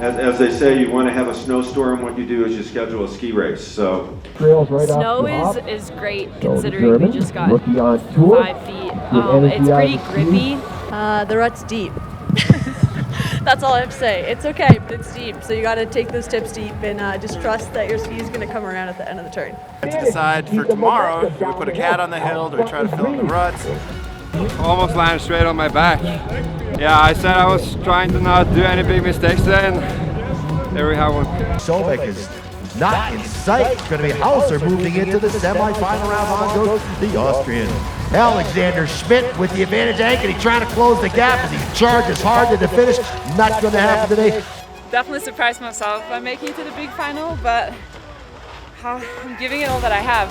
As they say, you want to have a snowstorm, what you do is you schedule a ski race. So Snow is great considering we just got 5 feet. It's pretty grippy. The rut's deep. That's all I have to say. It's okay, but it's deep. So you got to take those tips deep and just trust that your ski is going to come around at the end of the turn. To decide for tomorrow, do we put a cat on the hill, do we try to fill in the ruts? Almost landed straight on my back. Yeah, I said I was trying to not do any big mistakes today, and there we have one. Sobek is not in sight. It's going to be Hauser moving into the semifinal round. On goes the Austrian. Alexander Schmidt with the advantage angle. He's trying to close the gap as he charges hard to the finish. Not going to happen today. Definitely surprised myself by making it to the big final, but I'm giving it all that I have.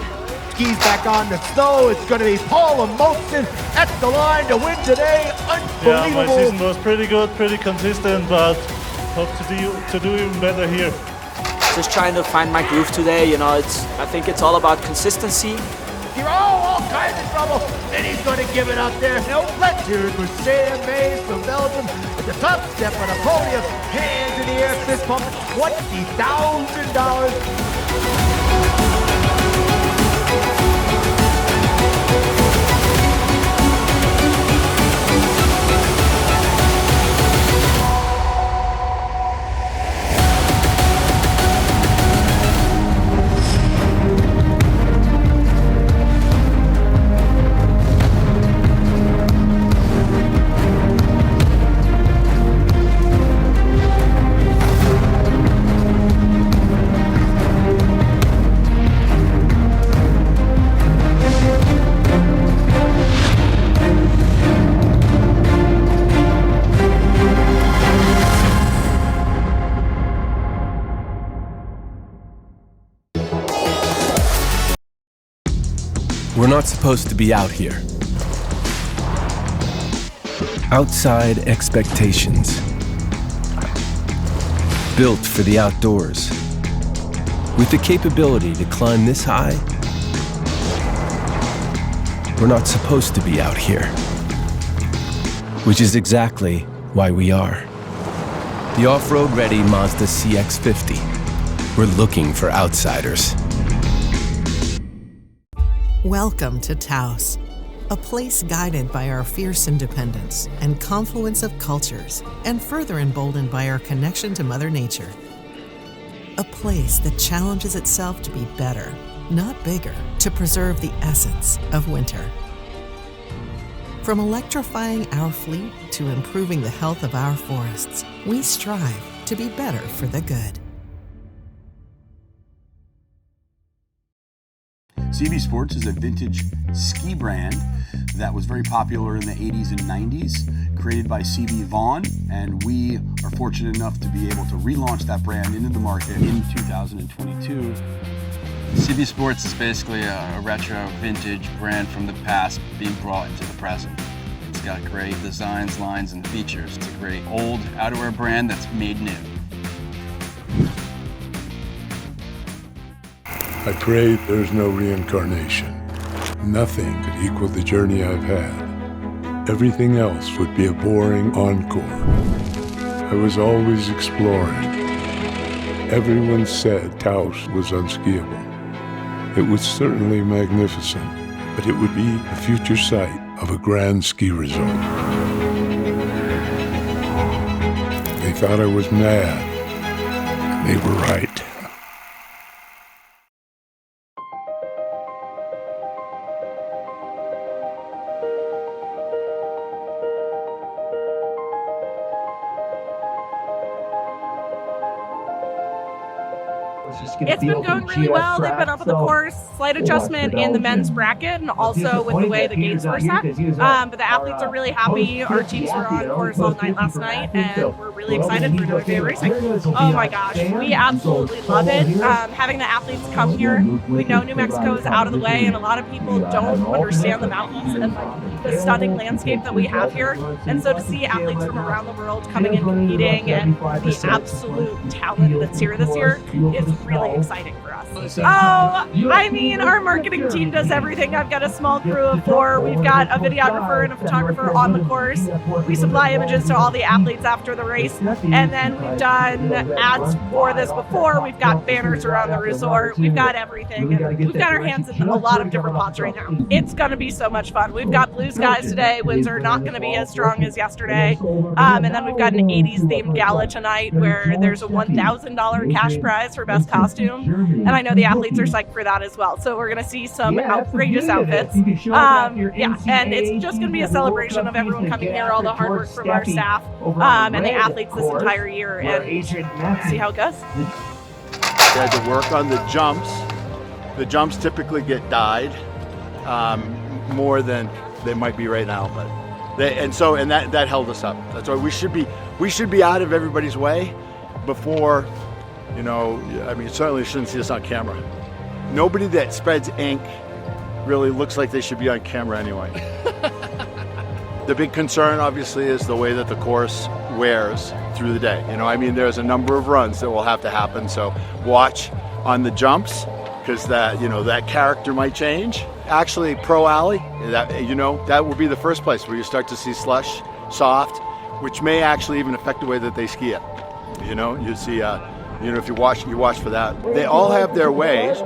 Skis back on the snow. It's going to be Paula Moten at the line to win today. Unbelievable. Yeah, my season was pretty good, pretty consistent, but hope to do even better here. Just trying to find my groove today. You know, I think it's all about consistency. You're all kinds of trouble, and he's going to give it up there. No, let's hear it with Sam Mays from Belgium at the top step on the podium. Hands in the air, fist pump, $20,000. We're not supposed to be out here. Outside expectations. Built for the outdoors. With the capability to climb this high, we're not supposed to be out here. Which is exactly why we are. The off-road ready Mazda CX-50. We're looking for outsiders. Welcome to Taos, a place guided by our fierce independence and confluence of cultures, and further emboldened by our connection to Mother Nature. A place that challenges itself to be better, not bigger, to preserve the essence of winter. From electrifying our fleet to improving the health of our forests, we strive to be better for the good. CB Sports is a vintage ski brand that was very popular in the 80s and 90s, created by CB Vaughn, and we are fortunate enough to be able to relaunch that brand into the market in 2022. CB Sports is basically a retro vintage brand from the past being brought into the present. It's got great designs, lines, and features. It's a great old outerwear brand that's made new. I pray there's no reincarnation. Nothing could equal the journey I've had. Everything else would be a boring encore. I was always exploring. Everyone said Taos was unskiable. It was certainly magnificent, but it would be the future site of a grand ski resort. They thought I was mad, and they were right. It's been going really well. They've been up on the course, slight adjustment in the men's bracket, and also with the way the gates were set. But the athletes are really happy. Our teams were on course all night last night, and we're really excited for another day of racing. Oh my gosh, we absolutely love it. Having the athletes come here, we know New Mexico is out of the way, and a lot of people don't understand the mountains and the stunning landscape that we have here. And so to see athletes from around the world coming in competing and the absolute talent that's here this year is really exciting for us. Oh, I mean, our marketing team does everything. I've got a small crew of 4. We've got a videographer and a photographer on the course. We supply images to all the athletes after the race. race. And then we've done ads for this before. We've got banners around the resort. We've got everything. And we've got our hands in a lot of different pots right now. It's going to be so much fun. We've got blue skies today. Winds are not going to be as strong as yesterday. And then we've got an 80s themed gala tonight where there's a $1,000 cash prize for best costume. And I know the athletes are psyched for that as well. So we're going to see some outrageous outfits. And it's just going to be a celebration of everyone coming here, all the hard work from our staff and the athletes this entire year, and see how it goes. They had to work on the jumps. The jumps typically get dyed more than they might be right now, but that held us up. That's why we should be out of everybody's way before, you know. I mean, certainly shouldn't see us on camera. Nobody that spreads ink really looks like they should be on camera anyway. The big concern, obviously, is the way that the course wears through the day. You know, I mean, there's a number of runs that will have to happen. So watch on the jumps, because that character might change. Actually, Pro Alley, that will be the first place where you start to see slush, soft, which may actually even affect the way that they ski it. You know, you see. If you watch for that. They all have their ways,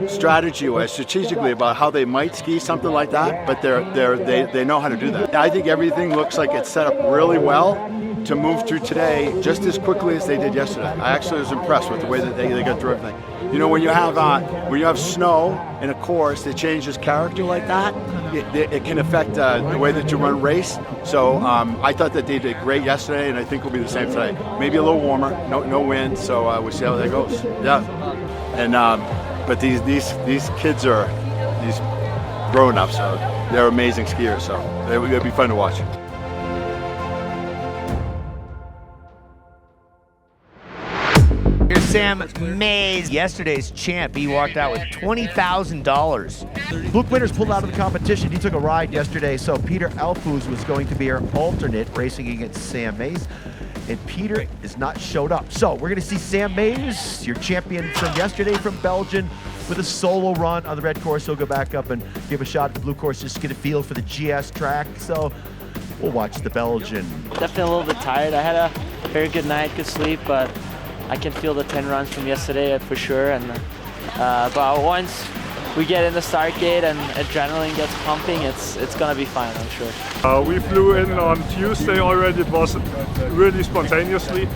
strategy-wise, strategically, about how they might ski something like that, but they know how to do that. I think everything looks like it's set up really well to move through today just as quickly as they did yesterday. I actually was impressed with the way that they got through everything. You know, when you have snow in a course that changes character like that, it can affect the way that you run a race. So I thought that they did great yesterday, and I think will be the same today. Maybe a little warmer, no wind, so we'll see how that goes. Yeah, and but these kids are these grown-ups. They're amazing skiers, so it'll be fun to watch. Here's Sam Mays, yesterday's champ. He walked out with $20,000. Luke Winters pulled out of the competition. He took a ride yesterday, so Peter Alfus was going to be our alternate racing against Sam Mays. And Peter has not showed up. So we're going to see Sam Mays, your champion from yesterday from Belgium, with a solo run on the red course. He'll go back up and give a shot at the blue course just to get a feel for the GS track. So we'll watch the Belgian. Definitely a little bit tired. I had a very good night, good sleep, but I can feel the 10 runs from yesterday for sure. And but once we get in the start gate and adrenaline gets pumping, it's gonna be fine, I'm sure. We flew in on Tuesday already. It was really spontaneously.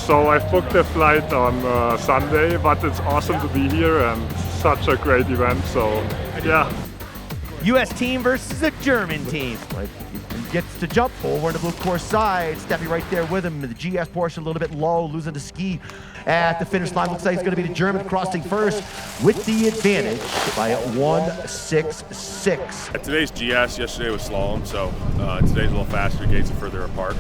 So I've booked the flight on Sunday, but it's awesome to be here and such a great event. So yeah. U.S. team versus a German team. Gets to jump over on the blue course side. Steffi right there with him. The GS portion a little bit low, losing the ski at the finish line. Looks like it's going to be the German crossing first with the advantage by 1.66. Today's GS, yesterday was slalom, so today's a little faster, gates are further apart.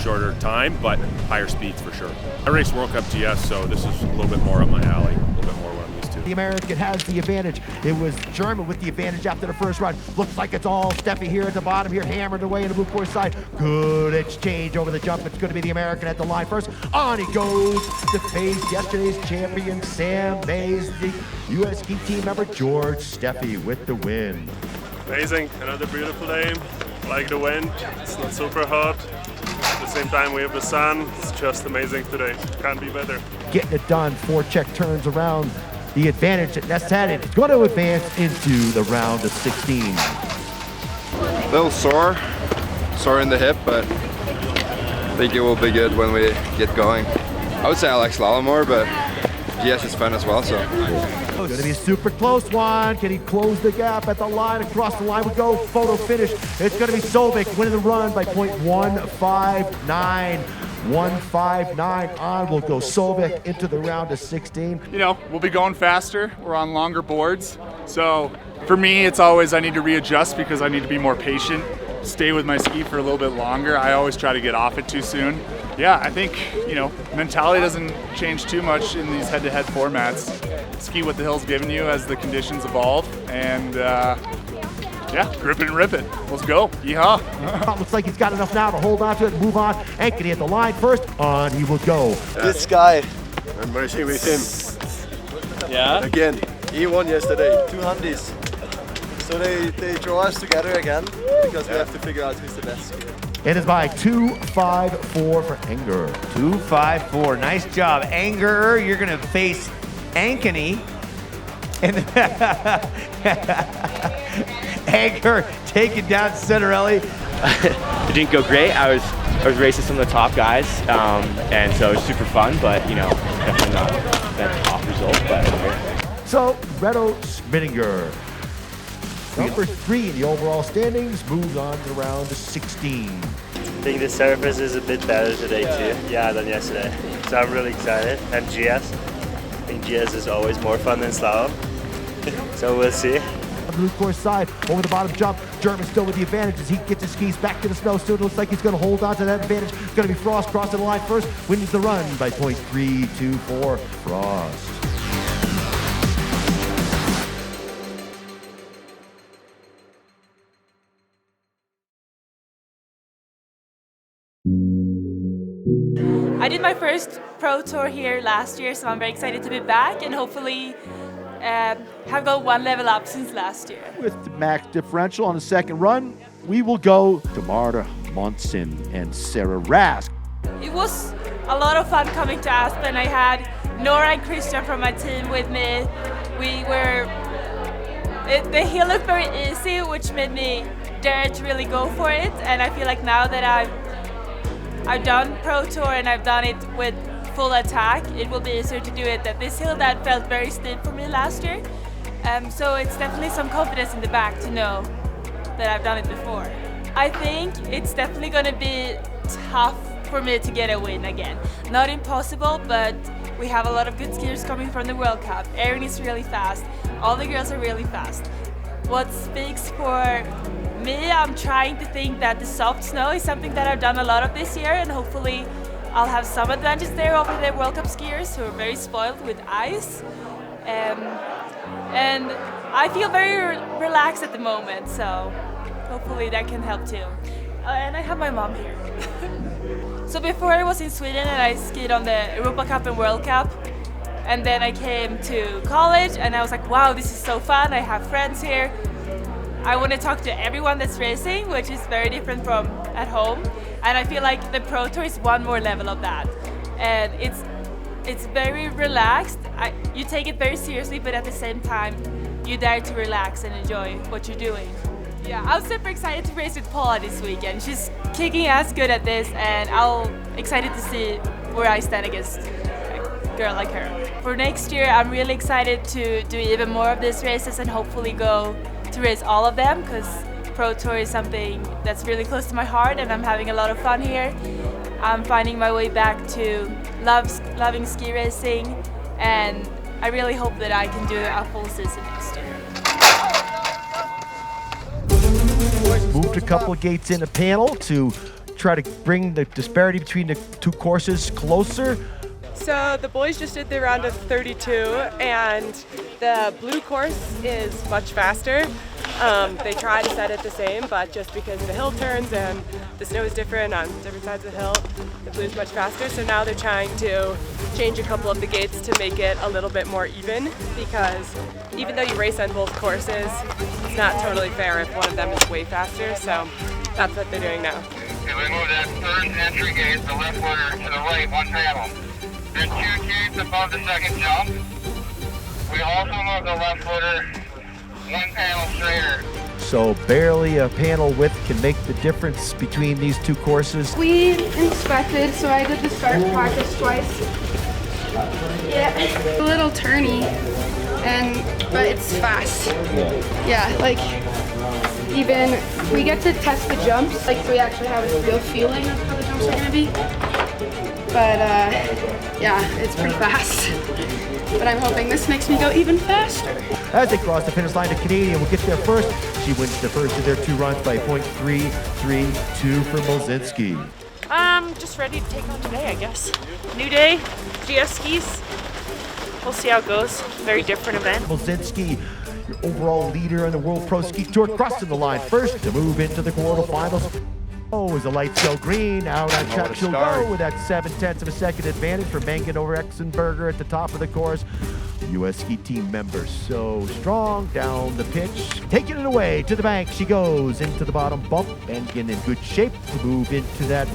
Shorter time, but higher speeds for sure. I race World Cup GS, so this is a little bit more up my alley, a little bit more what I'm used to. The American has the advantage. It was German with the advantage after the first run. Looks like it's all Steffi here at the bottom here, hammered away in the blue course side. Good exchange over the jump. It's going to be the American at the line first. On he goes to face yesterday's champion, Sam Mays, the U.S. ski team member, George Steffi with the win. Amazing, another beautiful day. Like the wind, it's not super hot. At the same time, we have the sun. It's just amazing today. Can't be better. Getting it done. 4 check turns around the advantage that Ness had. It's going to advance into the round of 16. A little sore in the hip, but I think it will be good when we get going. I would say I like slalom more, but GS is fun as well, so. It's going to be a super close one. Can he close the gap at the line? Across the line we go. Photo finish. It's going to be Sobek winning the run by 0.159. 159 on will go Sobek into the round of 16. You know, we'll be going faster. We're on longer boards. So for me, it's always I need to readjust because I need to be more patient, stay with my ski for a little bit longer. I always try to get off it too soon. Yeah, I think, you know, mentality doesn't change too much in these head-to-head formats. Ski what the hill's giving you as the conditions evolve, and yeah, grip it and rip it. Let's go. Yeehaw. Looks like he's got enough now to hold on to it and move on. Ankeny at the line first. On he will go. This guy, I'm racing with him. Yeah? Again, he won yesterday, 2 hundies. So they draw us together again because we have to figure out who's the best skier. It is by 2.54 for Anger. 2.54. Nice job, Anger. You're going to face Ankeny. And Anger taking down Citarelli. It didn't go great. I was racing some of the top guys, and so it was super fun, but you know, definitely not that top result. But so Reto Schmidinger, number 3 in the overall standings, moves on to round 16. I think the surface is a bit better today too, than yesterday. So I'm really excited. And GS. I think GS is always more fun than slalom. So we'll see. On the blue course side, over the bottom jump, German still with the advantage as he gets his skis back to the snow. Soon it looks like he's going to hold on to that advantage. It's going to be Frost crossing the line first, wins the run by 0.324. Frost. I did my first pro tour here last year, so I'm very excited to be back and hopefully have gone one level up since last year. With the max differential on the second run, we will go to Marta Monson and Sarah Rask. It was a lot of fun coming to Aspen. I had Nora and Christian from my team with me. The hill looked very easy, which made me dare to really go for it. And I feel like now that I've done Pro Tour and I've done it with full attack, it will be easier to do it at this hill that felt very steep for me last year. So it's definitely some confidence in the back to know that I've done it before. I think it's definitely going to be tough for me to get a win again. Not impossible, but we have a lot of good skiers coming from the World Cup. Erin is really fast. All the girls are really fast. What speaks for me, I'm trying to think that the soft snow is something that I've done a lot of this year, and hopefully I'll have some advantage there over the World Cup skiers who are very spoiled with ice. And I feel very relaxed at the moment, so hopefully that can help too. And I have my mom here. So before I was in Sweden and I skied on the Europa Cup and World Cup, and then I came to college and I was like, wow, this is so fun, I have friends here. I want to talk to everyone that's racing, which is very different from at home. And I feel like the Pro Tour is one more level of that. And it's very relaxed. You take it very seriously, but at the same time, you dare to relax and enjoy what you're doing. Yeah, I'm super excited to race with Paula this weekend. She's kicking ass good at this, and I'm excited to see where I stand against a girl like her. For next year, I'm really excited to do even more of these races and hopefully go to race all of them, because Pro Tour is something that's really close to my heart and I'm having a lot of fun here. I'm finding my way back to loving ski racing, and I really hope that I can do a full season next year. Moved a couple of gates in the panel to try to bring the disparity between the two courses closer. So the boys just did the round of 32, and the blue course is much faster. They try to set it the same, but just because the hill turns and the snow is different on different sides of the hill, the blue is much faster. So now they're trying to change a couple of the gates to make it a little bit more even, because even though you race on both courses, it's not totally fair if one of them is way faster. So that's what they're doing now. Okay, we move that third entry gate, the left quarter to the right, one panel. Then 2 gates above the second jump. We also move the left footer 1 panel straighter. So barely a panel width can make the difference between these two courses. We inspected, so I did the start practice twice. Yeah, a little turny, but it's fast. Yeah, like even we get to test the jumps, like so we actually have a real feeling of how the jumps are gonna be. But yeah, it's pretty fast. But I'm hoping this makes me go even faster. As they cross the finish line, the Canadian will get there first. She wins the first of their 2 runs by 0.332 for Molzinski. Just ready to take on today, I guess. New day, GS skis. We'll see how it goes. Very different event. Molzinski, your overall leader on the World Pro Ski Tour, crossing the line first to move into the quarterfinals. Oh, as the lights go green, out on track she'll go with that 0.7 of a second advantage for Mengen over Exenberger at the top of the course. U.S. ski team members so strong down the pitch. Taking it away to the bank. She goes into the bottom bump. Mengen in good shape to move into that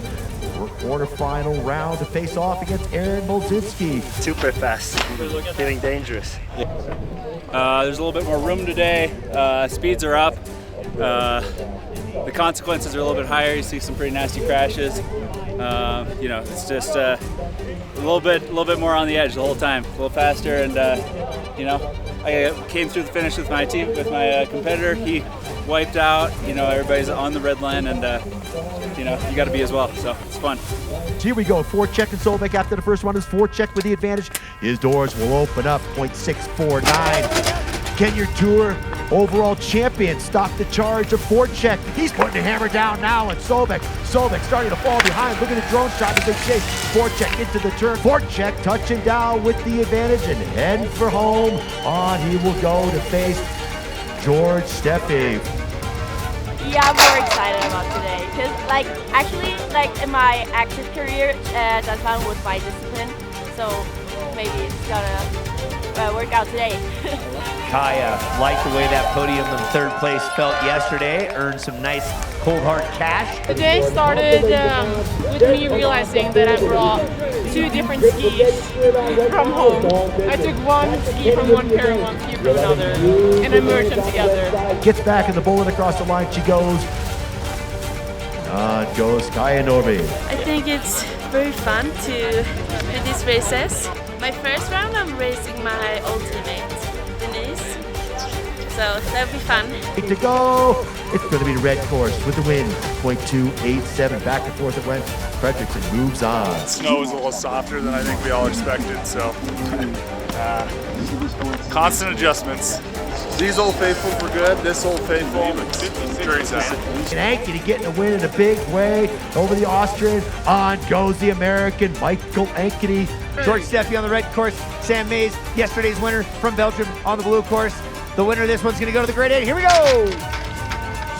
quarterfinal round to face off against Aaron Molzinski. Super fast, feeling dangerous. There's a little bit more room today. Speeds are up. The consequences are a little bit higher. You see some pretty nasty crashes. You know, it's just a little bit more on the edge the whole time. A little faster, and you know, I came through the finish with my team, with my competitor. He wiped out. You know, everybody's on the red line, and you know, you got to be as well. So it's fun. Here we go. Forecheck and Solveig after the first one is forecheck with the advantage. His doors will open up. 0.649. Kenyon Tour overall champion stopped the charge of forecheck. He's putting the hammer down now, and Solveig starting to fall behind. Look at the drone shot in good shape. Forecheck into the turn. Forecheck touching down with the advantage and heading for home. On he will go to face George Steffi. Yeah, I'm more excited about today because, like, actually, like in my active career, triathlon was my discipline, so maybe it's gonna work out today. Kaya liked the way that podium in third place felt yesterday, earned some nice cold hard cash. The day started with me realizing that I brought 2 different skis from home. I took one ski from one pair and one ski from another, and I merged them together. Gets back in the bullet across the line. She goes. Goes Kaya Norby. I think it's very fun to do these races. My first round, I'm racing my old teammate, Denise. So that'll be fun. To go. It's going to be the red course with the win. 0.287. Back and forth it went. Fredrickson moves on. Snow was a little softer than I think we all expected, so constant adjustments. These Old Faithfuls were good. This Old Faithful, very sad. And Ankeny getting a win in a big way over the Austrian. On goes the American Michael Ankeny. George Steffi on the red course. Sam Mays, yesterday's winner from Belgium on the blue course. The winner of this one's going to go to the grade 8. Here we go.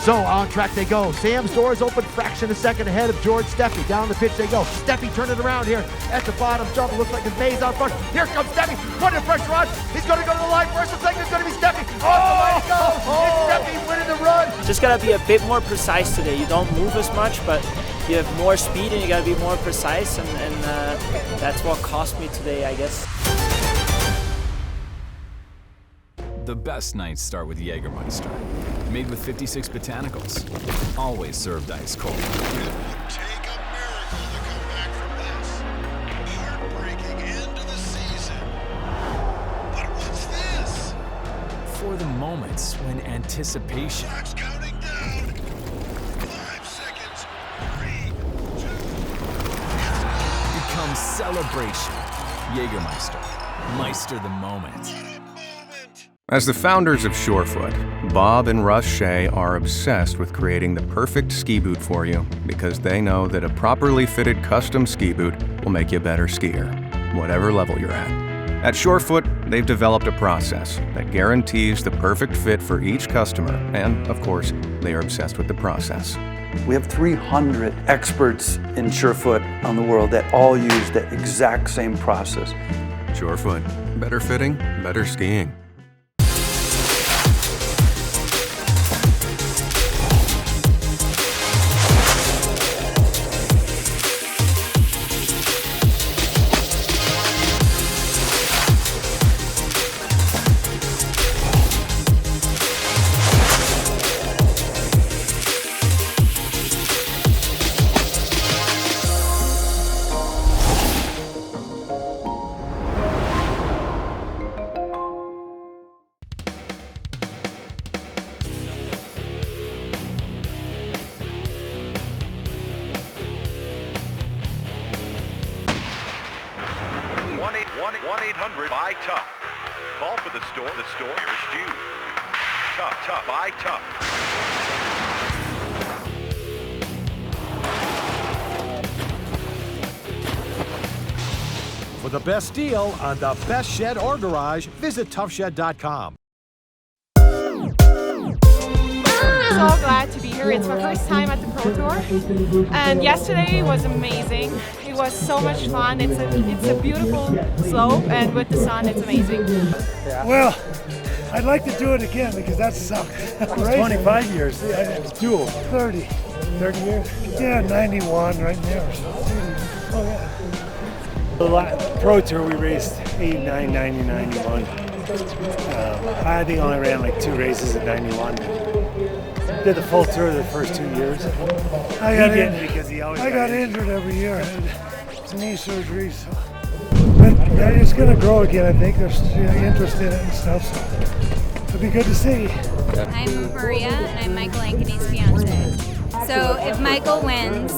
So on track they go. Sam's doors open, fraction of a second ahead of George Steffi. Down the pitch they go. Steffi turning around here at the bottom jump. It looks like his Mays out front. Here comes Steffi. Putting the pressure on. He's going to go to the line first. Looks like it's going to be Steffi. Oh, the line goes. It's Steffi winning the run. Just gotta be a bit more precise today. You don't move as much, but you have more speed and you gotta be more precise, and that's what cost me today, I guess. The best nights start with Jägermeister. Made with 56 botanicals. Always served ice cold. Take a miracle to come back from this. Heartbreaking end to the season. But what's this? For the moments when anticipation Clock's counting down. 5 seconds. 3, 2, becomes celebration. Jägermeister. Meister the moment. As the founders of Surefoot, Bob and Russ Shea are obsessed with creating the perfect ski boot for you because they know that a properly fitted custom ski boot will make you a better skier, whatever level you're at. At Surefoot, they've developed a process that guarantees the perfect fit for each customer, and of course, they are obsessed with the process. We have 300 experts in Surefoot on the world that all use the exact same process. Surefoot, better fitting, better skiing. Call for the store. The store is due. Tough. Buy tough. For the best deal on the best shed or garage, visit toughshed.com. So glad to be here here. It's my first time at the Pro Tour, and yesterday was amazing. It was so much fun. It's a beautiful slope, and with the sun, it's amazing. Well, I'd like to do it again because that sucked. It was 25 years. It was dual. 30. 30 years? Yeah, 91 right there. Oh yeah. The Pro Tour we raced 89, 90, 91. I think I only ran like 2 races at 91. Did the full tour the first 2 years. I got injured every year. I had knee surgery, so. But it's going to grow again. I think there's interest in it and stuff, so it'll be good to see. I'm Maria, and I'm Michael Ankeny's fiance. So if Michael wins,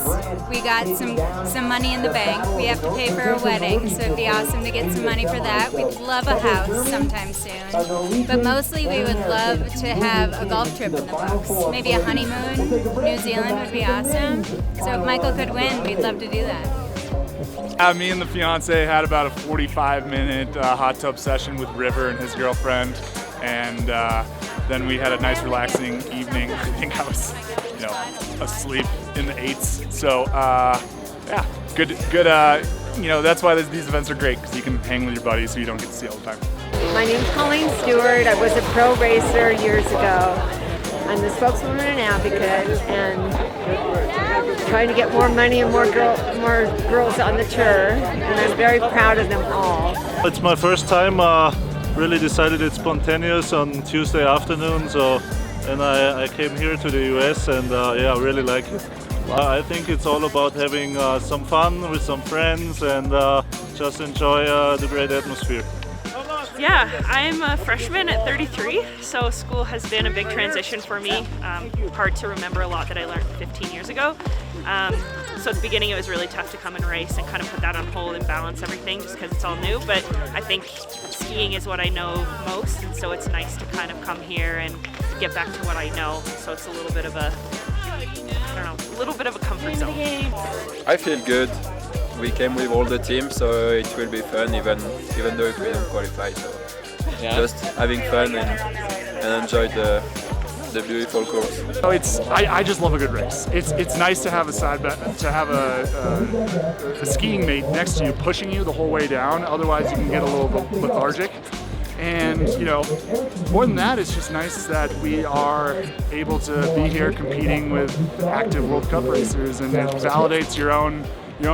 we got some money in the bank. We have to pay for a wedding, so it'd be awesome to get some money for that. We'd love a house sometime soon. But mostly we would love to have a golf trip in the books. Maybe a honeymoon. New Zealand would be awesome. So if Michael could win, we'd love to do that. Me and the fiance had about a 45-minute hot tub session with River and his girlfriend, and then we had a nice relaxing evening. I think I was, asleep in the 8s. So yeah, good. That's why these events are great, because you can hang with your buddies who you don't get to see all the time. My name's Colleen Stewart. I was a pro racer years ago. I'm the spokeswoman and advocate, and trying to get more money and more girls on the tour, and I'm very proud of them all. It's my first time. Really decided it's spontaneous on Tuesday afternoon, and I came here to the US, and yeah, I really like it. I think it's all about having some fun with some friends and just enjoy the great atmosphere. Yeah, I'm a freshman at 33, so school has been a big transition for me. Hard to remember a lot that I learned 15 years ago. So at the beginning it was really tough to come and race and kind of put that on hold and balance everything just because it's all new, but I think skiing is what I know most, and so it's nice to kind of come here and get back to what I know. So it's a little bit of a, a little bit of a comfort zone. I feel good. We came with all the team, so it will be fun even though if we don't qualify. So just having fun and enjoy the beautiful course. I just love a good race. It's nice to have a skiing mate next to you pushing you the whole way down. Otherwise, you can get a little bit lethargic. And more than that, it's just nice that we are able to be here competing with active World Cup racers, and it validates your own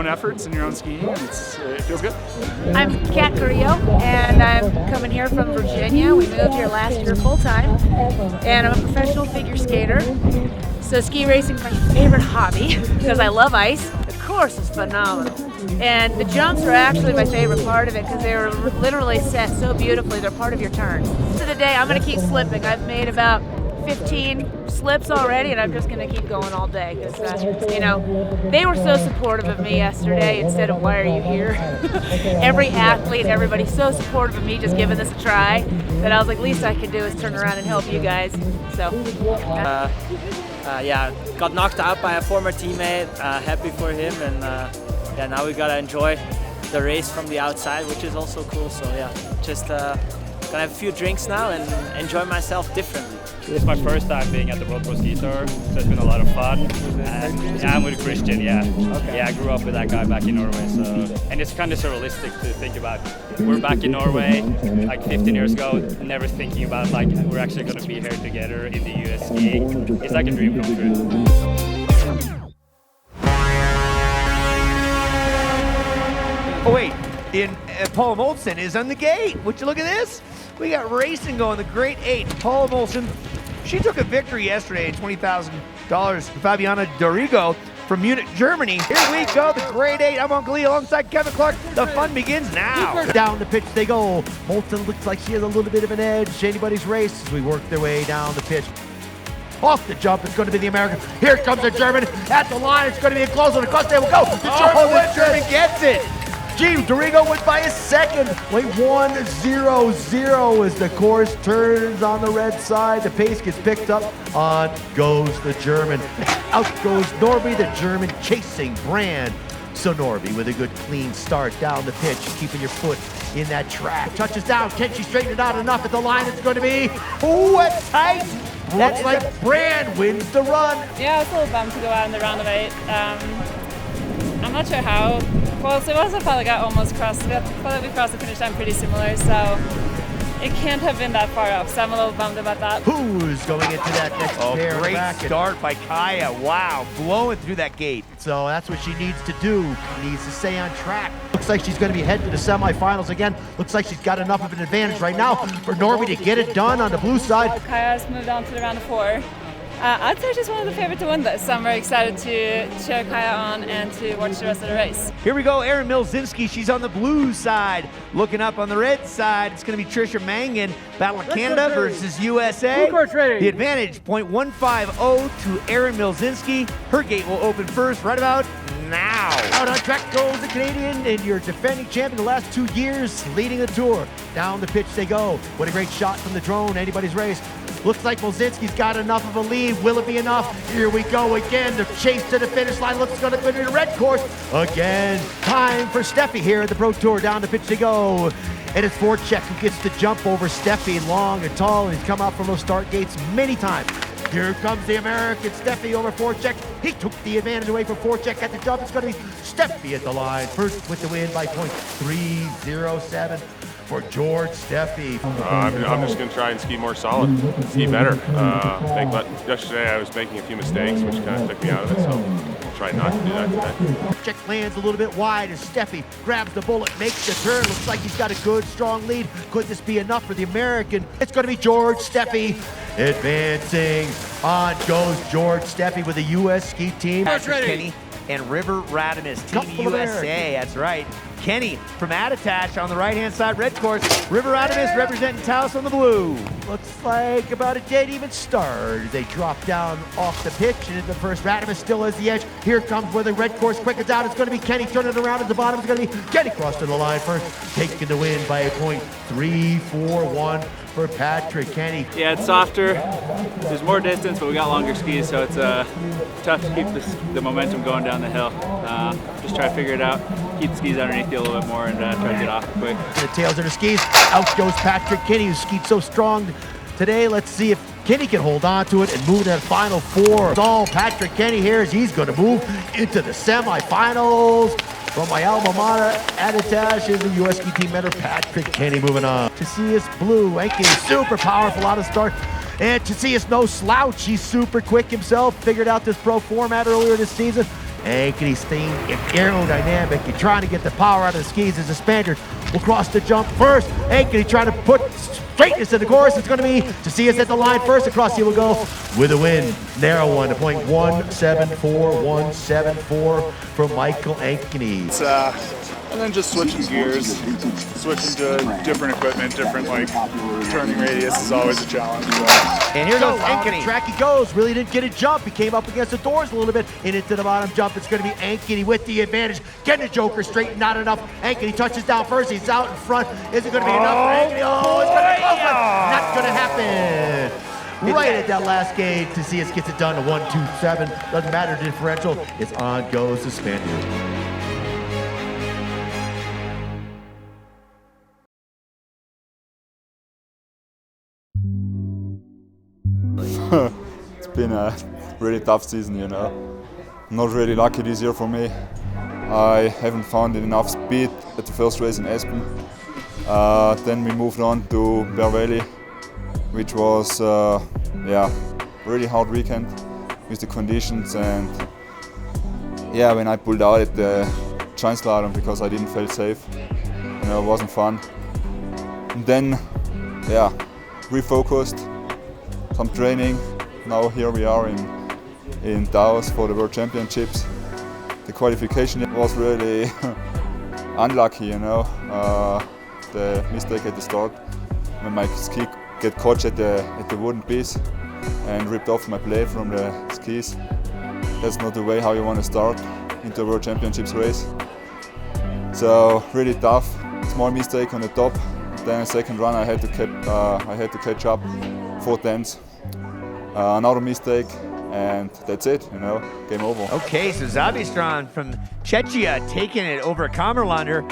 efforts and your own skiing. It feels good. I'm Kat Carrillo, and I'm coming here from Virginia. We moved here last year full time, and I'm a professional figure skater. So ski racing is my favorite hobby because I love ice. The course is phenomenal, and the jumps are actually my favorite part of it because they were literally set so beautifully. They're part of your turn. So today I'm going to keep slipping. I've made about 15 slips already, and I'm just going to keep going all day because, they were so supportive of me yesterday instead of why are you here? Every athlete, everybody's so supportive of me just giving this a try that I was like, least I could do is turn around and help you guys. So, yeah, got knocked out by a former teammate, happy for him, and yeah, now we gotta enjoy the race from the outside, which is also cool. So yeah, just gonna have a few drinks now and enjoy myself differently. It's my first time being at the World Pro Ski Tour, so it's been a lot of fun. And yeah, I'm with Christian, yeah. Okay. Yeah, I grew up with that guy back in Norway, so. And it's kind of surrealistic to think about. We're back in Norway like 15 years ago, never thinking about like we're actually going to be here together in the US skiing. It's like a dream come true. Oh wait, Paul Molson is on the gate. Would you look at this? We got racing going, the Great 8. Paula Molson, she took a victory yesterday in $20,000 for Fabiana Dorigo from Munich, Germany. Here we go, the Great 8. I'm Uncle Lee alongside Kevin Clark. The fun begins now. Down the pitch they go. Molson looks like she has a little bit of an edge. Anybody's race as we work their way down the pitch. Off the jump, it's going to be the American. Here comes the German. At the line, it's going to be a close one. Across they will go. The German gets it. Gee, Dorigo went by a second. Wait, 1-0-0 as the course turns on the red side. The pace gets picked up. On goes the German. Out goes Norby, the German chasing Brand. So Norby with a good clean start down the pitch, keeping your foot in that track. Touches down, can she straighten it out enough at the line? It's going to be, it's tight. Looks like Brand wins the run. Yeah, I was a little bummed to go out in the round of 8. I'm not sure how close it was. I felt like I almost crossed it. I felt like we crossed the finish line pretty similar, so it can't have been that far off. So I'm a little bummed about that. Who's going into that next pair? Great start by Kaya. Wow, blowing through that gate. So that's what she needs to do. She needs to stay on track. Looks like she's going to be heading to the semifinals again. Looks like she's got enough of an advantage right now for Norby to get it done on the blue side. Kaya's moved on to the round of 4. I'd say she's one of the favorites to win this, so I'm very excited to cheer Kaya on and to watch the rest of the race. Here we go, Erin Milzinski. She's on the blue side. Looking up on the red side, it's going to be Trisha Mangan. Battle of Canada versus USA. The advantage, 0.150 to Erin Milzinski. Her gate will open first right about now. Out on track goes the Canadian and your defending champion the last 2 years, leading the tour. Down the pitch they go. What a great shot from the drone, anybody's race. Looks like Milzinski's got enough of a lead. Will it be enough? Here we go again. The chase to the finish line looks going to be the red course. Again, time for Steffi here at the Pro Tour. Down the pitch they go. And it's Voracek who gets the jump over Steffi, long and tall, and he's come out from those start gates many times. Here comes the American Steffi over Voracek. He took the advantage away from Voracek at the jump. It's going to be Steffi at the line. First with the win by 0.307. For George Steffi. I'm just going to try and ski more solid, ski better. Yesterday I was making a few mistakes, which kind of took me out of it, so I'll try not to do that today. Check lands a little bit wide as Steffi grabs the bullet, makes the turn. Looks like he's got a good, strong lead. Could this be enough for the American? It's going to be George Steffi advancing. On goes George Steffi with the U.S. ski team. Kenny and River Radames, Team USA. That's right. Kenny from Attitash on the right-hand side, red course. River Radames representing Taos on the blue. Looks like about a dead even start. They drop down off the pitch and into the first. Radames still has the edge. Here comes where the red course quickens out. It's going to be Kenny turning around at the bottom. It's going to be Kenny crossing the line first, taking the win by a 0.341 for Patrick Kenny. Yeah, it's softer. There's more distance, but we got longer skis, so it's tough to keep the momentum going down the hill. Just try to figure it out, keep the skis underneath you a little bit more, and try to get off quick. The tails of the skis. Out goes Patrick Kenny, who skied so strong today. Let's see if Kenny can hold on to it and move to that final 4. It's all Patrick Kenny here as he's going to move into the semifinals. From my alma mater, Attitash is the U.S. ski team member, Patrick Kenny moving on. To see us blue, Ankeny super powerful out of start. And to see us no slouch, he's super quick himself. Figured out this pro format earlier this season. Ankeny staying aerodynamic and trying to get the power out of the skis as the Spaniard will cross the jump first. Ankeny trying to put straightness in the course. It's going to be to see us at the line first. Across he will go with a win. Narrow one to 0.174174 from Michael Ankeny. And then just switching gears, switching to different equipment, different turning radius is always a challenge. And here goes Ankeny. Track he goes. Really didn't get a jump. He came up against the doors a little bit and into the bottom jump. It's going to be Ankeny with the advantage. Getting the joker straight, not enough. Ankeny touches down first. He's out in front. Is it going to be enough for Ankeny? Oh, it's going to be close. Not going to happen. Right at that last gate to see us gets it done to 127. Doesn't matter the differential. It's on goes the Spaniard. It's been a really tough season, you know. Not really lucky this year for me. I haven't found enough speed at the first race in Aspen. Then we moved on to Bear Valley, which was really hard weekend with the conditions, and when I pulled out at the giant slalom because I didn't feel safe, you know, it wasn't fun. And then refocused, some training. Now here we are in Taos for the World Championships. The qualification was really unlucky, you know. The mistake at the start when my ski get caught at the wooden piece and ripped off my blade from the skis. That's not the way how you want to start into a World Championships race. So really tough. Small mistake on the top. Then a second run I had to catch up 4 tenths. Another mistake, and that's it, you know, game over. Okay, so Zabistran from Czechia taking it over Kamerlander.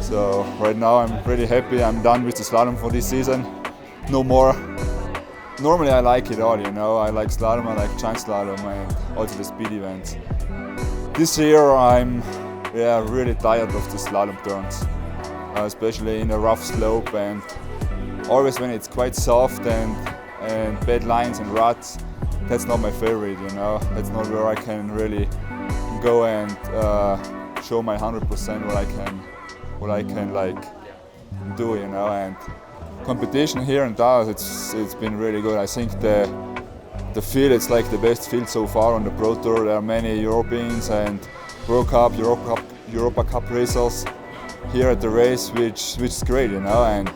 So right now I'm really happy. I'm done with the slalom for this season. No more normally I like it all, you know. I like slalom, I like giant slalom, and also the speed events. This year I'm really tired of the slalom turns, especially in a rough slope, and always when it's quite soft and bad lines and ruts. That's not my favorite, you know. That's not where I can really go and show my 100% what I can like do, you know. And competition here in Taos, it's been really good. I think the field, it's like the best field so far on the Pro Tour. There are many Europeans and World Cup, Europa Cup racers here at the race, which is great, you know, and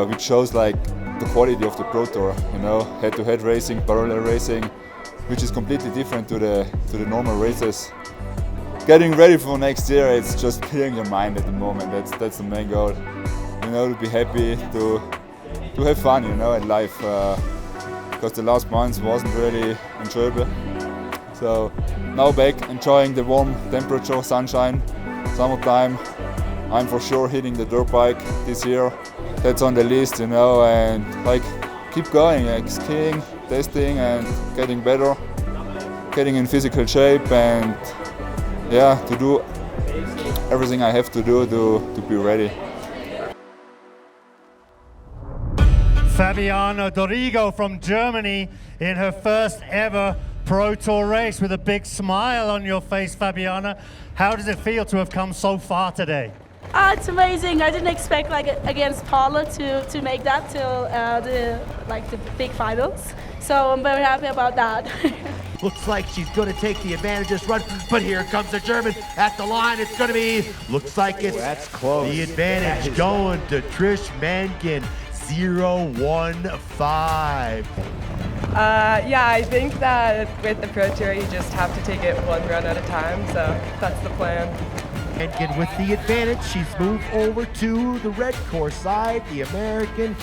which shows like the quality of the Pro Tour, you know, head-to-head racing, parallel racing, which is completely different to the normal races. Getting ready for next year, it's just clearing your mind at the moment. That's the main goal, you know, to be happy, to have fun, you know, in life, because the last months wasn't really enjoyable. So now back, enjoying the warm temperature, sunshine, summertime. I'm for sure hitting the dirt bike this year. That's on the list, you know, and like keep going, like skiing, testing, and getting better, getting in physical shape, and yeah, to do everything I have to do to be ready. Fabiana Dorigo from Germany in her first ever Pro Tour race with a big smile on your face, Fabiana. How does it feel to have come so far today? It's amazing. I didn't expect against Paula to make that till the big finals. So I'm very happy about that. Looks like she's going to take the advantage of this run, but here comes the German at the line. It's going to be, looks like it's that's close. The advantage going to Trish Mankin, 0-1-5. Yeah, I think that with the Pro Tour, you just have to take it one run at a time, so that's the plan. Mankin with the advantage. She's moved over to the red course side, the American.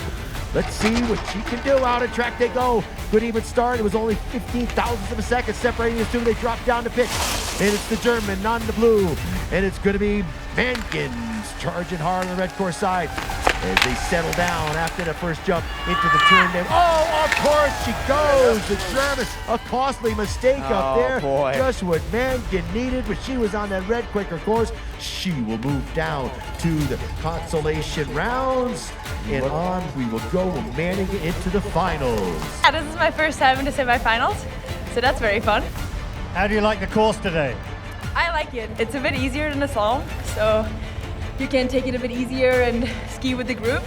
Let's see what she can do. Out of track they go. Good even start. It was only 15 thousandths of a second separating the two. They drop down the pit. And it's the German on the blue. And it's going to be Mankins charging hard on the red course side as they settle down after the first jump into the turn. Oh, of course she goes. The German, a costly mistake up there. Boy. Just what Mankin needed, but she was on that red quicker course. She will move down to the consolation rounds. And on we will go, manning it into the finals. Yeah, this is my first time in the semifinals, so that's very fun. How do you like the course today? I like it. It's a bit easier than the slalom, so you can take it a bit easier and ski with the group,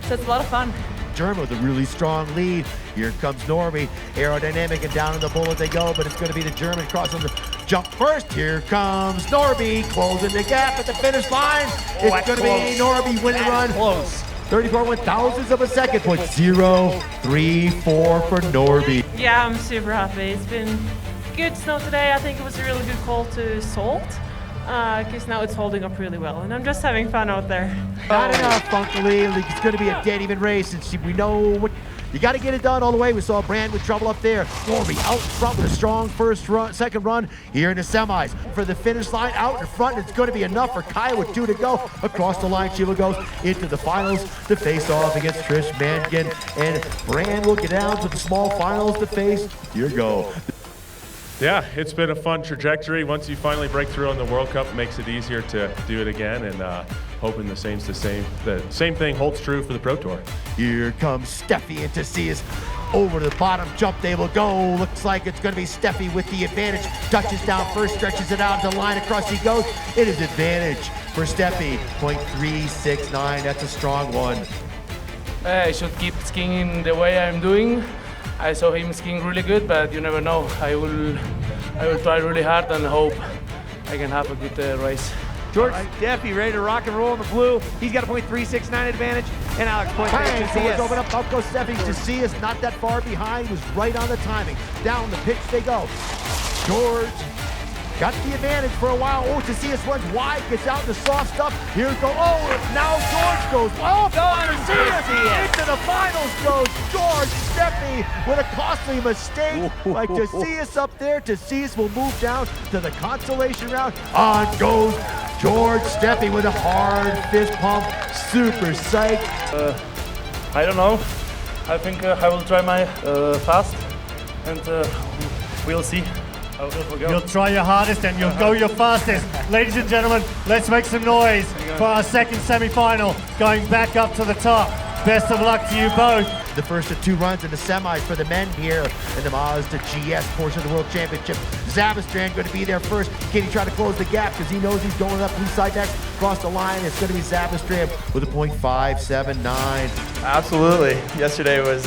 so it's a lot of fun. German with a really strong lead. Here comes Norby, aerodynamic, and down in the bullet they go, but it's going to be the German crossing the jump first. Here comes Norby, closing the gap at the finish line. It's going to be Norby winning the run. Close. 34 1,000ths of a second, 0.034 for Norby. Yeah, I'm super happy. It's been good snow today. I think it was a really good call to salt, because now it's holding up really well, and I'm just having fun out there. Not enough, Funkily. It's going to be a dead even race, and we know what you got to get it done all the way. We saw Brand with trouble up there. Norby out in front with a strong second run here in the semis. For the finish line, out in front, it's going to be enough for Kaya with 2 to go. Across the line, she will go into the finals to face off against Trish Mankin. And Brand will get down to the small finals to face. Here go. Yeah, it's been a fun trajectory. Once you finally break through on the World Cup, it makes it easier to do it again, and hoping the same thing holds true for the Pro Tour. Here comes Steffi and Tassias over to the bottom jump. They will go. Looks like it's going to be Steffi with the advantage. Touches down first, stretches it out to the line. Across he goes. It is advantage for Steffi. 0.369. That's a strong one. I should keep skiing the way I'm doing. I saw him skiing really good, but you never know. I will try really hard and hope I can have a good race. George Steffi ready to rock and roll in the blue. He's got a 0.369 advantage, and Alex 0.3. Open up. Out goes Steffi. Tassias not that far behind. Was right on the timing. Down the pitch they go. George got the advantage for a while. Oh, Tassias runs wide, gets out in the soft stuff. Here it goes. Oh, now George goes. Oh, Tassias into the finals goes George Steffi with a costly mistake. Like Tassias up there. Tassias will move down to the consolation round. On goes George Steffi with a hard fist pump. Super psyched. I don't know. I think I will try my fast, and we'll see how it will go. You'll try your hardest and you'll go your fastest. Ladies and gentlemen, let's make some noise for our second semi-final, going back up to the top. Best of luck to you both. The first of 2 runs in the semis for the men here in the Mazda GS portion of the World Championship. Zabestrand going to be there first. Can he try to close the gap because he knows he's going up blue side next? Across the line, it's going to be Zabestrand with a .579. Absolutely. Yesterday was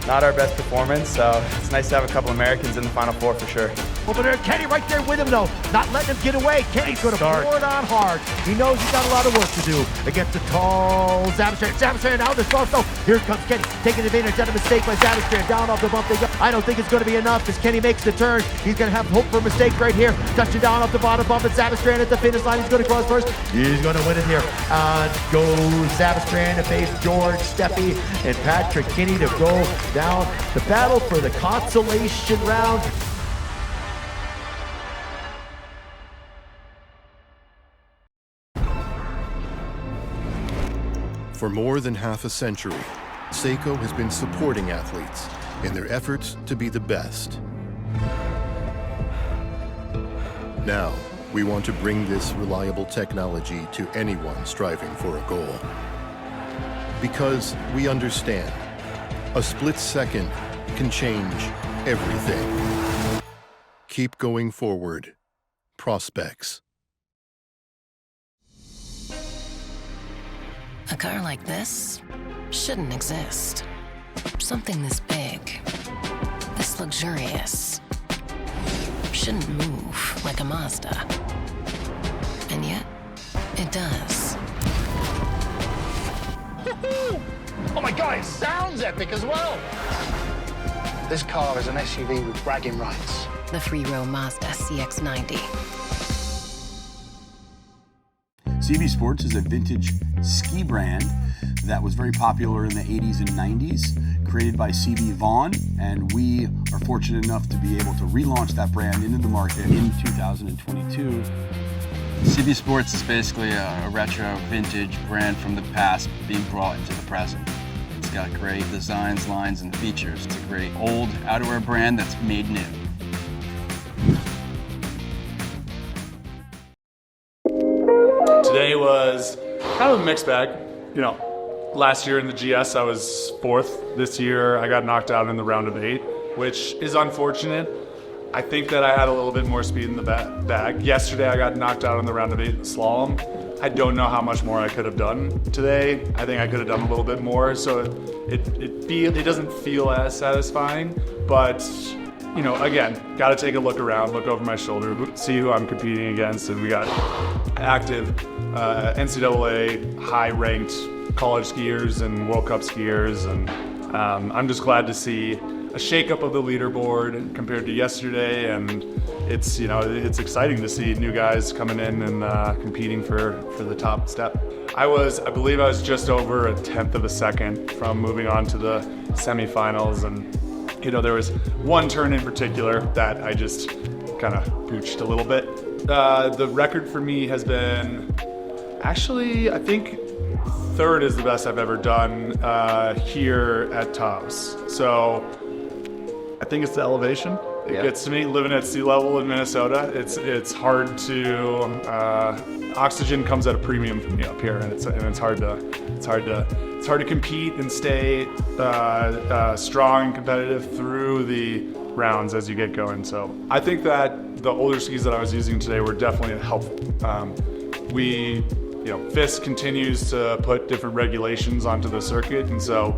not our best performance, so it's nice to have a couple Americans in the Final Four for sure. Over there, Kenny right there with him though, not letting him get away. Kenny's going to pour it on hard. He knows he's got a lot of work to do against the tall Zabestrand. Zabestrand out of the start though. Here comes Kenny, taking advantage of a mistake by Zabestrand. Down off the bump they go. I don't think it's going to be enough as Kenny makes the turn. He's going to have hope for a mistake right here. Touching down off the bottom bump and Zabestrand at the finish line. He's going to cross first. He's going to win it here. Goes Zabestrand to face George Steffi and Patrick Kinney to go down the battle for the consolation round. For more than half a century, Seiko has been supporting athletes in their efforts to be the best. Now, we want to bring this reliable technology to anyone striving for a goal. Because we understand, a split second can change everything. Keep going forward. Prospex. A car like this shouldn't exist. Something this big, this luxurious, shouldn't move like a Mazda. And yet, it does. Oh my God, it sounds epic as well. This car is an SUV with bragging rights. The three-row Mazda CX-90. CB Sports is a vintage ski brand that was very popular in the 80s and 90s, created by CB Vaughn, and we are fortunate enough to be able to relaunch that brand into the market in 2022. CB Sports is basically a retro vintage brand from the past being brought into the present. It's got great designs, lines, and features. It's a great old outerwear brand that's made new. Today was kind of a mixed bag. You know, last year in the GS I was 4th. This year I got knocked out in the round of 8, which is unfortunate. I think that I had a little bit more speed in the bag. Yesterday I got knocked out in the round of 8 in slalom. I don't know how much more I could have done today. I think I could have done a little bit more, so it doesn't feel as satisfying, but you know, again, got to take a look around, look over my shoulder, see who I'm competing against, and we got active NCAA high-ranked college skiers and World Cup skiers, and I'm just glad to see a shakeup of the leaderboard compared to yesterday, and it's, you know, it's exciting to see new guys coming in and competing for the top step. I believe I was just over a 1/10 of a second from moving on to the semifinals, and you know, there was one turn in particular that I just kind of pooched a little bit. The record for me has been, actually, I think 3rd is the best I've ever done here at Taos. So I think it's the elevation. It gets to me, living at sea level in Minnesota. It's hard to, oxygen comes at a premium for me up here, and it's hard to compete and stay strong and competitive through the rounds as you get going. So I think that the older skis that I was using today were definitely helpful. FIS continues to put different regulations onto the circuit, and so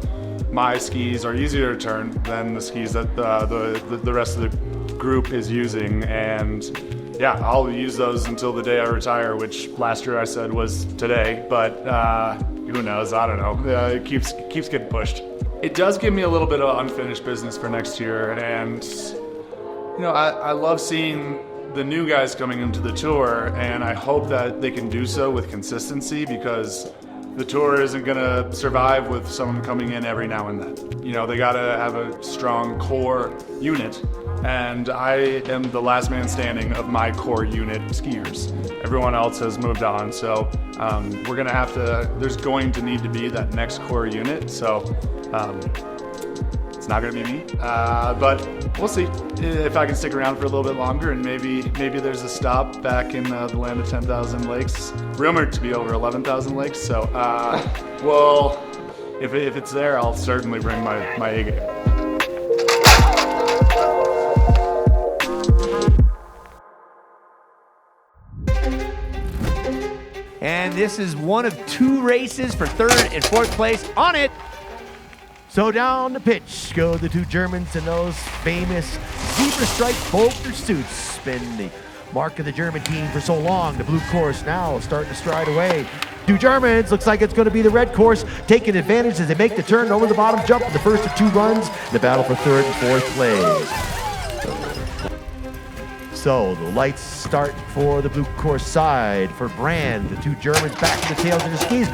my skis are easier to turn than the skis that the rest of the group is using, and yeah, I'll use those until the day I retire, which last year I said was today, but who knows, I don't know, it keeps getting pushed. It does give me a little bit of unfinished business for next year, and you know, I love seeing the new guys coming into the tour, and I hope that they can do so with consistency, because the tour isn't gonna survive with someone coming in every now and then. You know, they gotta have a strong core unit, and I am the last man standing of my core unit skiers. Everyone else has moved on, so there's going to need to be that next core unit. So not going to be me. But we'll see if I can stick around for a little bit longer, and maybe there's a stop back in the land of 10,000 lakes, rumored to be over 11,000 lakes. So, well, if it's there, I'll certainly bring my A game. And this is one of 2 races for 3rd and 4th place on it. So down the pitch go the 2 Germans in those famous zebra stripe bolter suits. Been the mark of the German team for so long. The blue course now starting to stride away. 2 Germans, looks like it's going to be the red course, taking advantage as they make the turn over the bottom jump in the first of 2 runs. The battle for 3rd and 4th place. So the lights start for the blue course side for Brand. The 2 Germans back to the tails of the skis.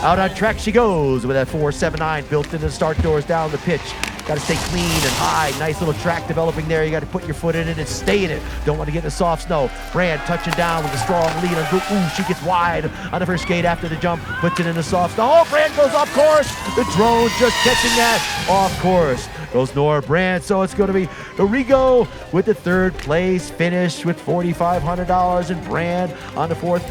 Out on track she goes with that 4.79 built into the start doors down the pitch. Got to stay clean and high. Nice little track developing there. You got to put your foot in it and stay in it. Don't want to get in the soft snow. Brand touching down with a strong lead on group. Ooh, she gets wide on the first skate after the jump. Puts it in the soft snow. Oh, Brand goes off course. The drone just catching that off course. Goes Nora Brand. So it's going to be Origo with the 3rd place finish with $4,500, and Brand on the 4th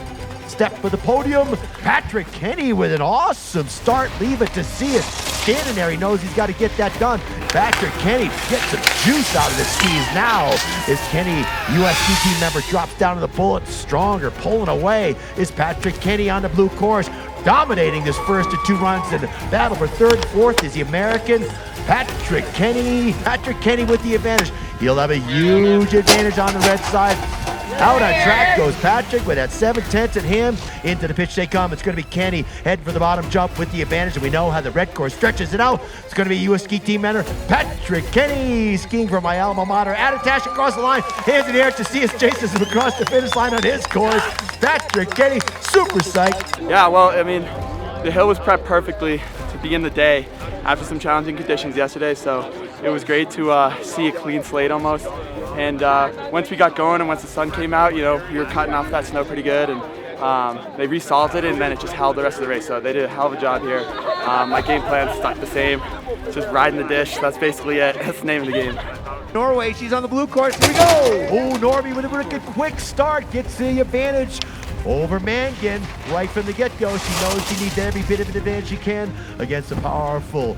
step for the podium. Patrick Kenny with an awesome start. Leave it to see it. Standing there, he knows he's got to get that done. Patrick Kenny gets some juice out of the skis now. As Kenny, U.S. ski team member, drops down to the bullet. Stronger, pulling away is Patrick Kenny on the blue course. Dominating this first of 2 runs, and the battle for 3rd and 4th is the American Patrick Kenny. Patrick Kenny with the advantage. He'll have a huge advantage on the red side. Out on track goes Patrick with that 7/10 at him. Into the pitch they come. It's going to be Kenny heading for the bottom jump with the advantage, and we know how the red course stretches it out. It's going to be U.S. ski team member Patrick Kenny skiing from my alma mater. Attach across the line. Hands in the air to see his chases across the finish line on his course. Patrick Kenny, super psyched. Yeah, well, I mean, the hill was prepped perfectly to begin the day after some challenging conditions yesterday, so it was great to see a clean slate almost. And once we got going and once the sun came out, you know, we were cutting off that snow pretty good, and they resalted it, and then it just held the rest of the race. So they did a hell of a job here. My game plan stuck the same, just riding the dish. That's basically it. That's the name of the game. Norway, she's on the blue course. Here we go. Oh, Norby with a quick start gets the advantage over Mangan right from the get-go. She knows she needs every bit of an advantage she can against a powerful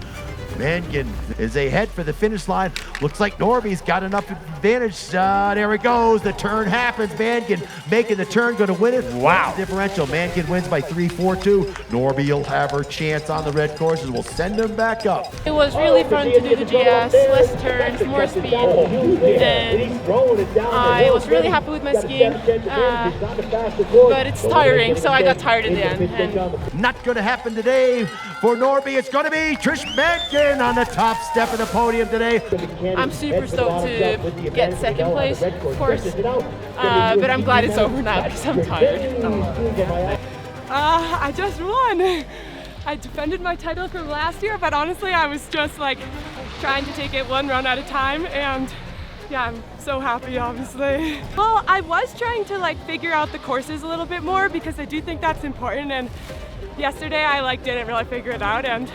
Mangan as they head for the finish line. Looks like Norby's got enough advantage. There it goes. The turn happens. Mangan making the turn, going to win it. Wow. Differential. Mangan wins by 3-4-2. Norby will have her chance on the red courses. We'll send them back up. It was really fun to do the GS. Less turns, more speed, and I was really happy with my skiing. But it's tiring, so I got tired in the end. And not going to happen today for Norby. It's going to be Trish Mangan on the top step of the podium today. I'm super stoked to get 2nd place, of course, but I'm glad it's over now because I'm tired. I just won. I defended my title from last year, but honestly I was just like trying to take it 1 run at a time, and yeah, I'm so happy, obviously. Well, I was trying to like figure out the courses a little bit more because I do think that's important, and yesterday I like didn't really figure it out, and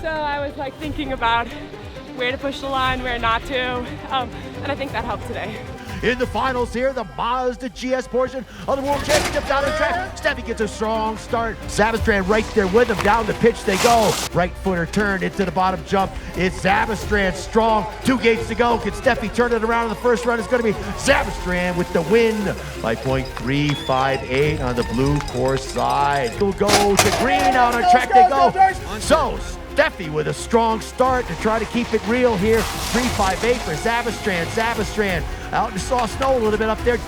so I was like thinking about where to push the line, where not to, and I think that helped today. In the finals here, the Mazda GS portion of the World Championship down the track. Steffi gets a strong start. Zabestrand right there with him. Down the pitch they go. Right footer turn into the bottom jump. It's Zabestrand strong. 2 gates to go. Can Steffi turn it around in the first run? It's going to be Zabestrand with the win by .358 on the blue course side. We'll go to green. Out on track they go. So Steffi with a strong start to try to keep it real here. 3.58 for Zabestrand. Zabestrand out in the soft snow a little bit up there.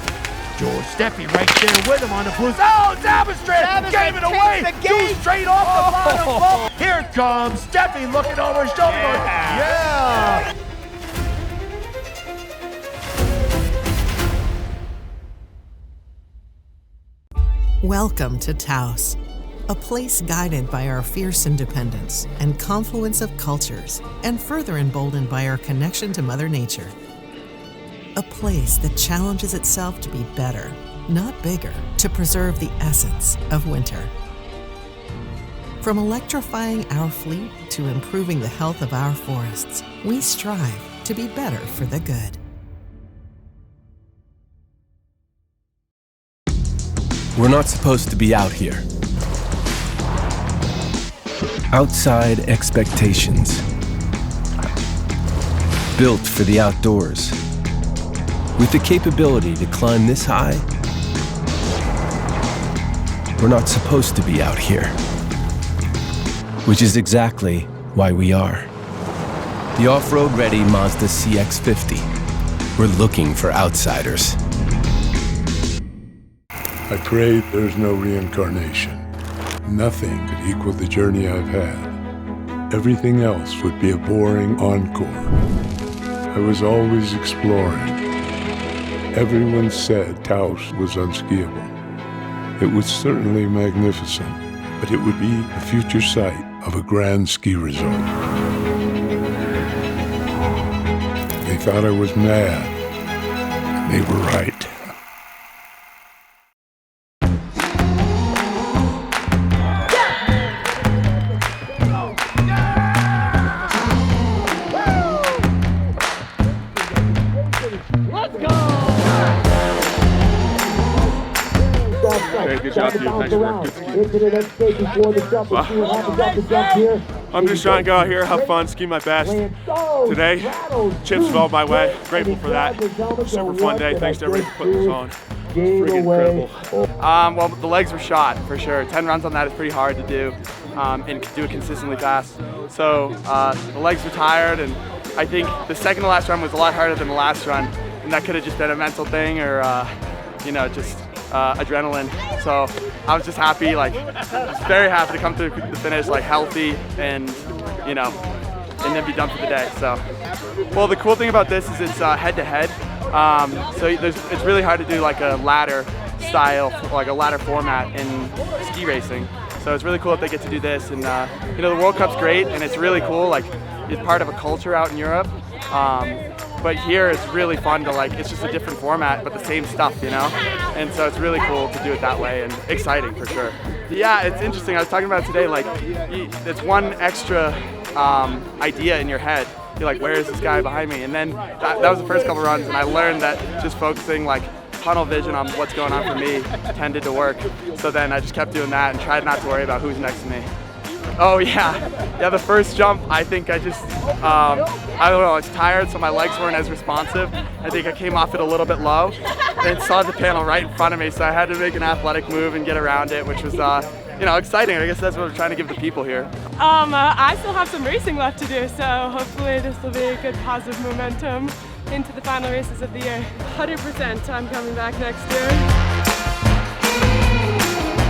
George Steffi right there with him on the blues. Oh, Zabestrand gave it away. 2 straight off the bottom bump. Here comes Steffi looking over his shoulder. Yeah. Welcome to Taos, a place guided by our fierce independence and confluence of cultures, and further emboldened by our connection to Mother Nature. A place that challenges itself to be better, not bigger, to preserve the essence of winter. From electrifying our fleet to improving the health of our forests, we strive to be better for the good. We're not supposed to be out here. Outside expectations. Built for the outdoors. With the capability to climb this high, we're not supposed to be out here. Which is exactly why we are. The off-road ready Mazda CX-50. We're looking for outsiders. I prayed there's no reincarnation. Nothing could equal the journey I've had. Everything else would be a boring encore. I was always exploring. Everyone said Taos was unskiable. It was certainly magnificent, but it would be the future site of a grand ski resort. They thought I was mad, and they were right. Hey, good job, dude. Nice work. Good ski. I'm just trying to go out here, have fun, ski my best. Today, chips fell my way. Grateful for that. Super fun day. Thanks to everybody for putting this on. Freaking incredible. Well, the legs were shot for sure. 10 runs on that is pretty hard to do, and do it consistently fast. So the legs were tired, and I think the second to last run was a lot harder than the last run, and that could have just been a mental thing or just adrenaline. So I was just happy, just very happy to come to the finish healthy and and then be done for the day. So, well, the cool thing about this is it's head-to-head. So it's really hard to do a ladder style, a ladder format in ski racing. So it's really cool that they get to do this, and the World Cup's great, and it's really cool. It's part of a culture out in Europe. But here it's really fun to it's just a different format, but the same stuff, And so it's really cool to do it that way and exciting for sure. Yeah, it's interesting. I was talking about it today. It's one extra idea in your head. You're like, where is this guy behind me? And then that was the first couple runs, and I learned that just focusing tunnel vision on what's going on for me tended to work. So then I just kept doing that and tried not to worry about who's next to me. Oh yeah, the first jump, I think I just, I don't know, I was tired, so my legs weren't as responsive. I think I came off it a little bit low, then saw the panel right in front of me, so I had to make an athletic move and get around it, which was, exciting. I guess that's what we're trying to give the people here. I still have some racing left to do, so hopefully this will be a good positive momentum into the final races of the year. 100% I'm coming back next year.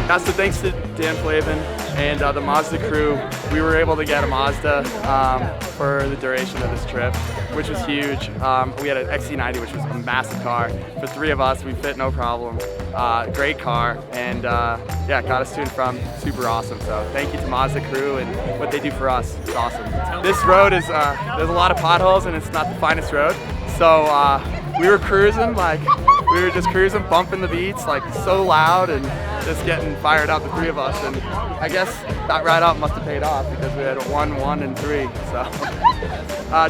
Yeah, so thanks to Dan Flavin and the Mazda crew, we were able to get a Mazda for the duration of this trip, which was huge. We had an XC90, which was a massive car. For 3 of us, we fit no problem. Great car, and got us to and from. Super awesome. So thank you to Mazda crew and what they do for us. It's awesome. This road is, there's a lot of potholes, and it's not the finest road. So we were cruising, we were just cruising, bumping the beats, so loud, and just getting fired up, the 3 of us. And I guess that ride out must have paid off because we had 1, 1, and 3. So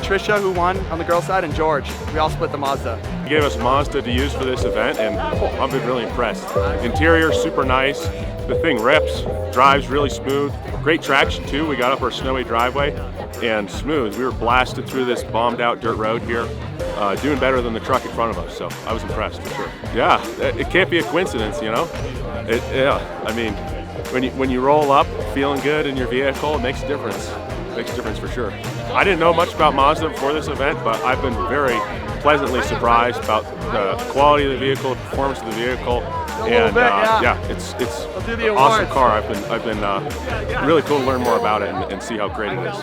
Trisha, who won on the girls' side, and George, we all split the Mazda. He gave us Mazda to use for this event, and I've been really impressed. Interior, super nice. The thing rips, drives really smooth. Great traction too. We got up our snowy driveway and smooth. We were blasted through this bombed out dirt road here, doing better than the truck in front of us. So I was impressed for sure. Yeah, it can't be a coincidence, I mean, when you roll up feeling good in your vehicle, it makes a difference. It makes a difference for sure. I didn't know much about Mazda before this event, but I've been very pleasantly surprised about the quality of the vehicle, the performance of the vehicle, and it's an awesome car. I've been really cool to learn more about it and see how great it is.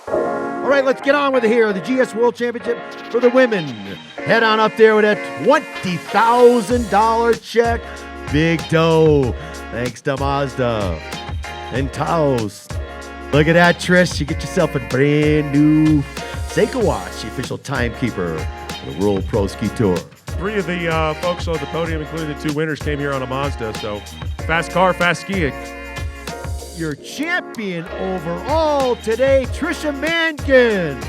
All right, let's get on with it here. The GS World Championship for the women. Head on up there with a $20,000 check. Big dough. Thanks to Mazda and Taos. Look at that, Trish. You get yourself a brand new Seiko watch, the official timekeeper for the World Pro Ski Tour. 3 of the folks on the podium, including the 2 winners, came here on a Mazda. So fast car, fast skiing. your champion overall today, Trisha Mankin.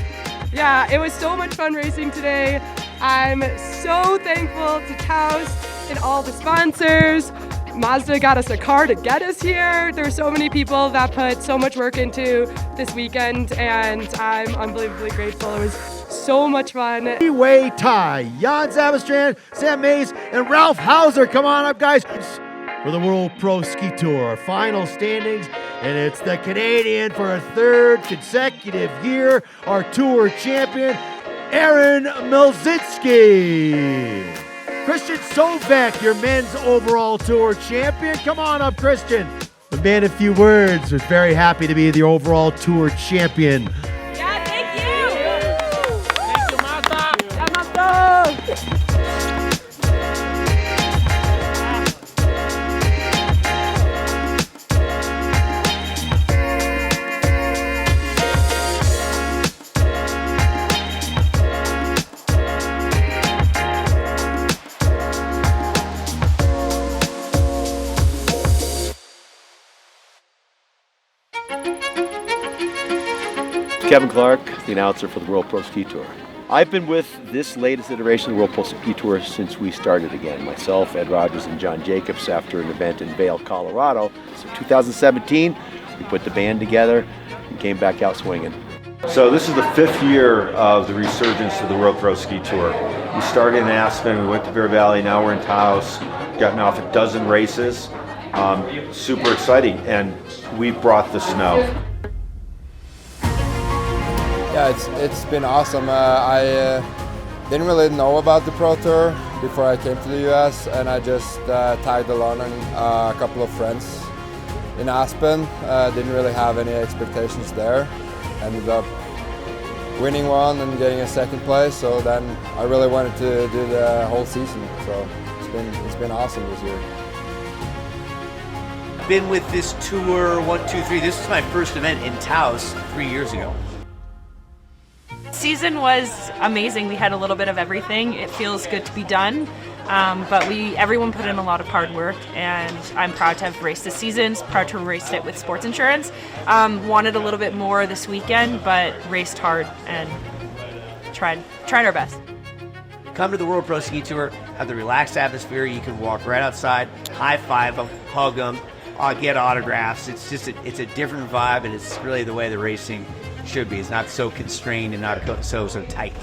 Yeah, it was so much fun racing today. I'm so thankful to Taos and all the sponsors. Mazda got us a car to get us here. There's so many people that put so much work into this weekend, and I'm unbelievably grateful. It was so much fun. Three-way tie. Jan Zabestrand, Sam Mays, and Ralph Hauser. Come on up, guys. For the World Pro Ski Tour, our final standings, and it's the Canadian for a third consecutive year, our Tour champion, Aaron Milzitsky. Christian Sovek, your men's overall Tour champion. Come on up, Christian. The man, a few words, was very happy to be the overall Tour champion. Yeah, thank you. Thank you, Mazda. Yeah, Mazda. Kevin Clark, the announcer for the World Pro Ski Tour. I've been with this latest iteration of the World Pro Ski Tour since we started again. Myself, Ed Rogers, and John Jacobs after an event in Vail, Colorado. So 2017, we put the band together and came back out swinging. So this is the 5th year of the resurgence of the World Pro Ski Tour. We started in Aspen, we went to Bear Valley, now we're in Taos, gotten off a dozen races. Super exciting, and we brought the snow. Yeah, it's been awesome. I didn't really know about the Pro Tour before I came to the US, and I just tagged along on a couple of friends in Aspen. Didn't really have any expectations there. Ended up winning one and getting a 2nd place, so then I really wanted to do the whole season. So it's been awesome this year. Been with this tour 1, 2, 3. This is my first event in Taos 3 years ago. Season was amazing. We had a little bit of everything. It feels good to be done, but everyone put in a lot of hard work, and I'm proud to have raced the seasons, proud to have raced it with sports insurance. Wanted a little bit more this weekend, but raced hard and tried our best. Come to the World Pro Ski Tour, have the relaxed atmosphere. You can walk right outside, high five them, hug them, get autographs. It's a different vibe, and it's really the way the racing should be. It's not so constrained and not so tight.